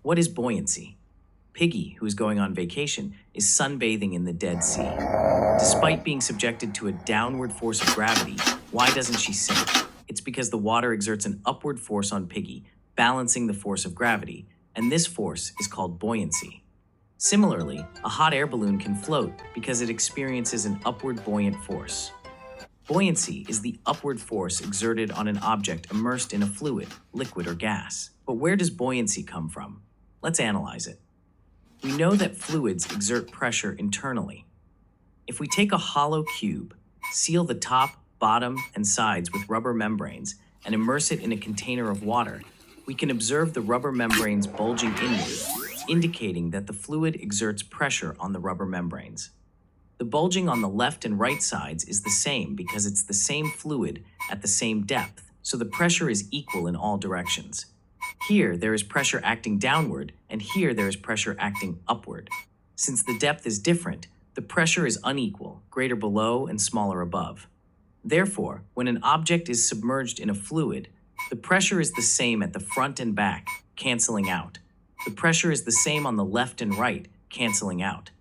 What is buoyancy? Piggy, who is going on vacation, is sunbathing in the Dead Sea. Despite being subjected to a downward force of gravity, why doesn't she sink? It's because the water exerts an upward force on Piggy, balancing the force of gravity, and this force is called buoyancy. Similarly, a hot air balloon can float because it experiences an upward buoyant force. Buoyancy is the upward force exerted on an object immersed in a fluid, liquid, or gas. But where does buoyancy come from? Let's analyze it. We know that fluids exert pressure internally. If we take a hollow cube, seal the top, bottom, and sides with rubber membranes, and immerse it in a container of water, we can observe the rubber membranes bulging inward, indicating that the fluid exerts pressure on the rubber membranes. The bulging on the left and right sides is the same because it's the same fluid at the same depth, so the pressure is equal in all directions. Here, there is pressure acting downward, and here there is pressure acting upward. Since the depth is different, the pressure is unequal, greater below and smaller above. Therefore, when an object is submerged in a fluid, the pressure is the same at the front and back, canceling out. The pressure is the same on the left and right, canceling out.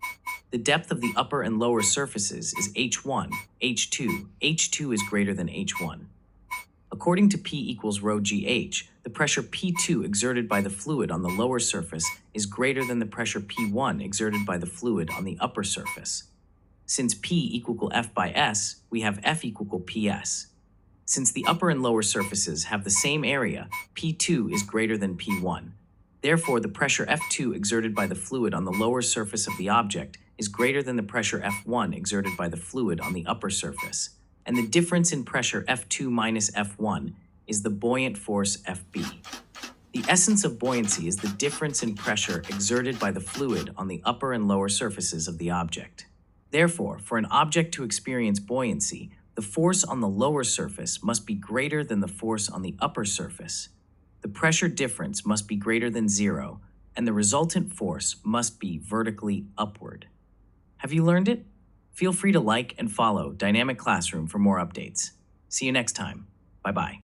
The depth of the upper and lower surfaces is h1, h2. h2 is greater than h1. According to P equals rho gh, the pressure P2 exerted by the fluid on the lower surface is greater than the pressure P1 exerted by the fluid on the upper surface. Since P equal F by S, we have F equal PS. Since the upper and lower surfaces have the same area, P2 is greater than P1. Therefore, the pressure F2 exerted by the fluid on the lower surface of the object is greater than the pressure F1 exerted by the fluid on the upper surface. And the difference in pressure F2 minus F1 is the buoyant force Fb. The essence of buoyancy is the difference in pressure exerted by the fluid on the upper and lower surfaces of the object. Therefore, for an object to experience buoyancy, the force on the lower surface must be greater than the force on the upper surface. The pressure difference must be greater than zero, and the resultant force must be vertically upward. Have you learned it? Feel free to like and follow Dynamic Classroom for more updates. See you next time. Bye-bye.